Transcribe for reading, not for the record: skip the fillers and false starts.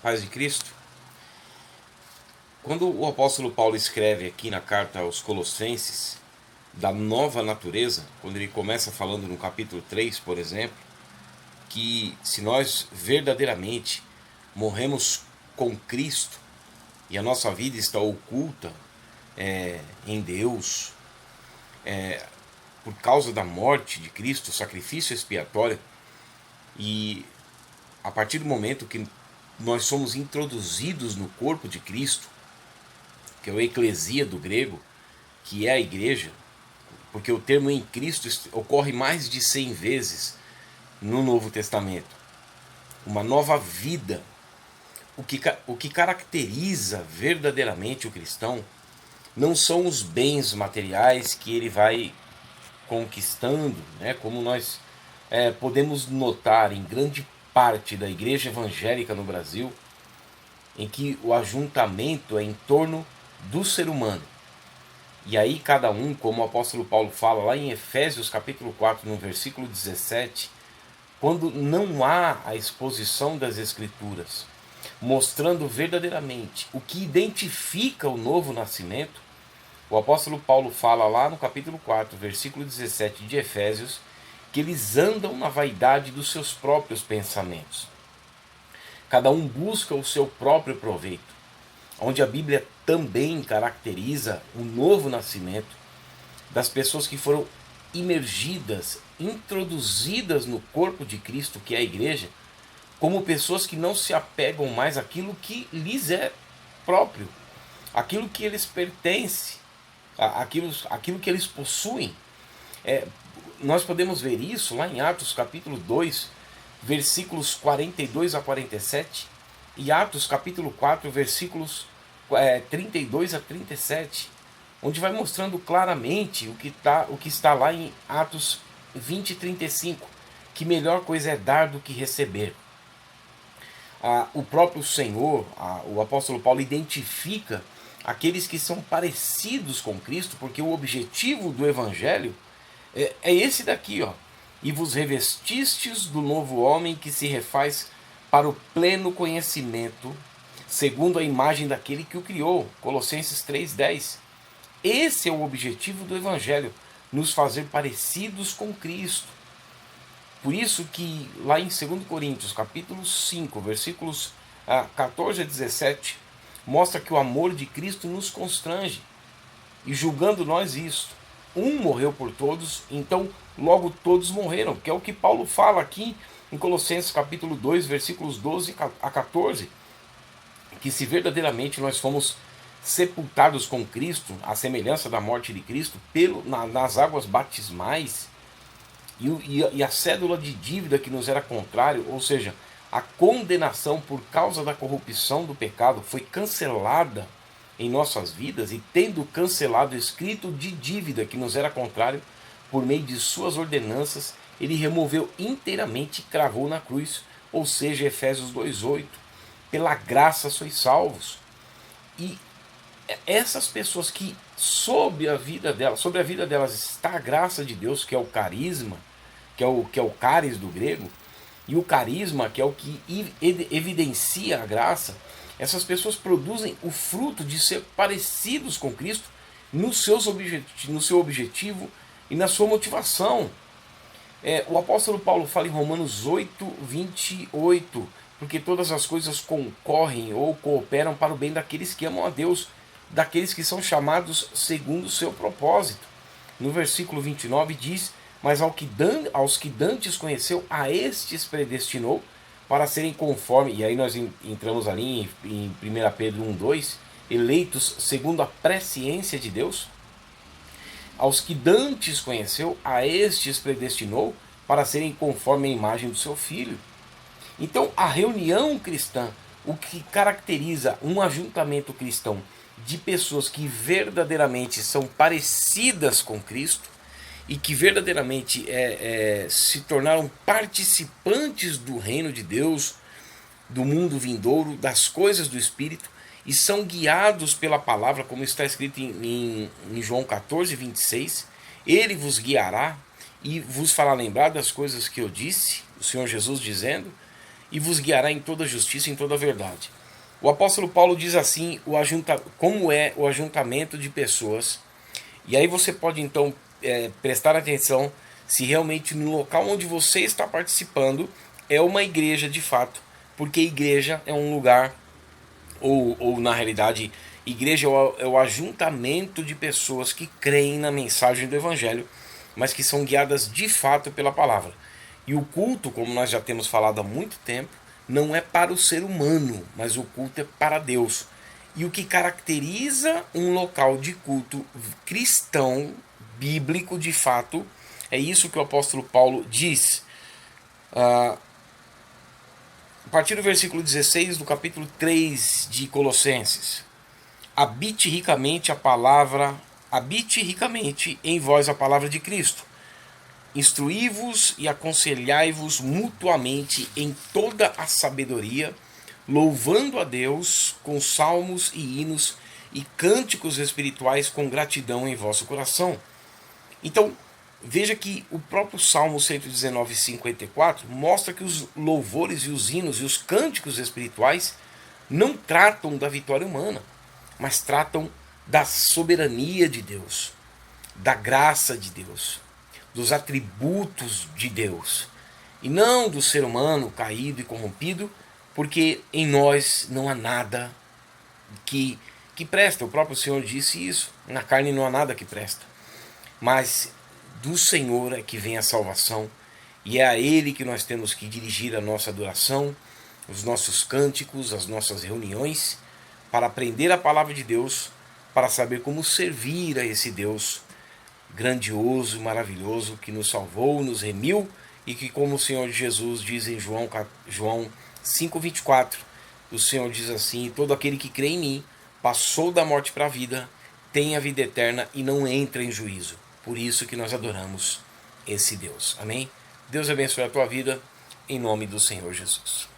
Paz de Cristo. Quando o apóstolo Paulo escreve aqui na carta aos Colossenses da nova natureza, quando ele começa falando no capítulo 3, por exemplo, que se nós verdadeiramente morremos com Cristo e a nossa vida está oculta em Deus, por causa da morte de Cristo, o sacrifício expiatório, e a partir do momento que nós somos introduzidos no corpo de Cristo, que é o eclesia do grego, que é a igreja, porque o termo em Cristo ocorre mais de 100 vezes no Novo Testamento. Uma nova vida. O que caracteriza verdadeiramente o cristão não são os bens materiais que ele vai conquistando, né? Como nós podemos notar em grande parte da igreja evangélica no Brasil, em que o ajuntamento é em torno do ser humano. E aí cada um, como o apóstolo Paulo fala lá em Efésios capítulo 4, no versículo 17, quando não há a exposição das Escrituras, mostrando verdadeiramente o que identifica o novo nascimento, o apóstolo Paulo fala lá no capítulo 4, versículo 17 de Efésios, que eles andam na vaidade dos seus próprios pensamentos. Cada um busca o seu próprio proveito, onde a Bíblia também caracteriza o novo nascimento das pessoas que foram imergidas, introduzidas no corpo de Cristo, que é a igreja, como pessoas que não se apegam mais àquilo que lhes é próprio, aquilo que eles pertencem, aquilo que eles possuem. Nós podemos ver isso lá em Atos capítulo 2, versículos 42 a 47, e Atos capítulo 4, versículos 32 a 37, onde vai mostrando claramente o que está lá em Atos 20 e 35, que melhor coisa é dar do que receber. O próprio Senhor, o apóstolo Paulo, identifica aqueles que são parecidos com Cristo, porque o objetivo do Evangelho é esse daqui, ó. E vos revestistes do novo homem que se refaz para o pleno conhecimento, segundo a imagem daquele que o criou. Colossenses 3,10. Esse é o objetivo do Evangelho, nos fazer parecidos com Cristo. Por isso que lá em 2 Coríntios, capítulo 5, versículos 14 a 17, mostra que o amor de Cristo nos constrange. E julgando nós isto, um morreu por todos, então logo todos morreram, que é o que Paulo fala aqui em Colossenses capítulo 2, versículos 12 a 14, que se verdadeiramente nós fomos sepultados com Cristo, à semelhança da morte de Cristo, nas águas batismais, e a cédula de dívida que nos era contrário, ou seja, a condenação por causa da corrupção do pecado foi cancelada em nossas vidas, e tendo cancelado o escrito de dívida que nos era contrário, por meio de suas ordenanças, ele removeu inteiramente e cravou na cruz, ou seja, Efésios 2,8, pela graça sois salvos. E essas pessoas que sobre a vida delas está a graça de Deus, que é o carisma, que é o caris do grego, e o carisma, que é o que evidencia a graça, essas pessoas produzem o fruto de ser parecidos com Cristo no seu objetivo e na sua motivação. O apóstolo Paulo fala em Romanos 8, 28, porque todas as coisas concorrem ou cooperam para o bem daqueles que amam a Deus, daqueles que são chamados segundo o seu propósito. No versículo 29 diz: mas aos que dantes conheceu, a estes predestinou para serem conforme, e aí nós entramos ali em 1 Pedro 1,2, eleitos segundo a presciência de Deus. Aos que dantes conheceu, a estes predestinou para serem conforme a imagem do seu Filho. Então, a reunião cristã, o que caracteriza um ajuntamento cristão de pessoas que verdadeiramente são parecidas com Cristo e que verdadeiramente se tornaram participantes do reino de Deus, do mundo vindouro, das coisas do Espírito, e são guiados pela palavra, como está escrito em João 14, 26, ele vos guiará e vos fará lembrar das coisas que eu disse, o Senhor Jesus dizendo, e vos guiará em toda justiça e em toda verdade. O apóstolo Paulo diz assim, como é o ajuntamento de pessoas. E aí você pode então prestar atenção se realmente no local onde você está participando é uma igreja de fato. Porque igreja é um lugar, ou na realidade, igreja é o ajuntamento de pessoas que creem na mensagem do Evangelho, mas que são guiadas de fato pela palavra. E o culto, como nós já temos falado há muito tempo, não é para o ser humano, mas o culto é para Deus. E o que caracteriza um local de culto cristão, bíblico de fato, é isso que o apóstolo Paulo diz. A partir do versículo 16 do capítulo 3 de Colossenses. Habite ricamente em vós a palavra de Cristo. Instruí-vos e aconselhai-vos mutuamente em toda a sabedoria, louvando a Deus com salmos e hinos e cânticos espirituais com gratidão em vosso coração. Então, veja que o próprio Salmo 119:54 mostra que os louvores e os hinos e os cânticos espirituais não tratam da vitória humana, mas tratam da soberania de Deus, da graça de Deus, dos atributos de Deus, e não do ser humano caído e corrompido, porque em nós não há nada que presta. O próprio Senhor disse isso, na carne não há nada que presta, mas do Senhor é que vem a salvação, e é a Ele que nós temos que dirigir a nossa adoração, os nossos cânticos, as nossas reuniões, para aprender a palavra de Deus, para saber como servir a esse Deus grandioso, maravilhoso, que nos salvou, nos remiu, e que, como o Senhor Jesus diz em João 5:24, o Senhor diz assim: todo aquele que crê em mim passou da morte para a vida, tem a vida eterna e não entra em juízo. Por isso que nós adoramos esse Deus. Amém? Deus abençoe a tua vida, em nome do Senhor Jesus.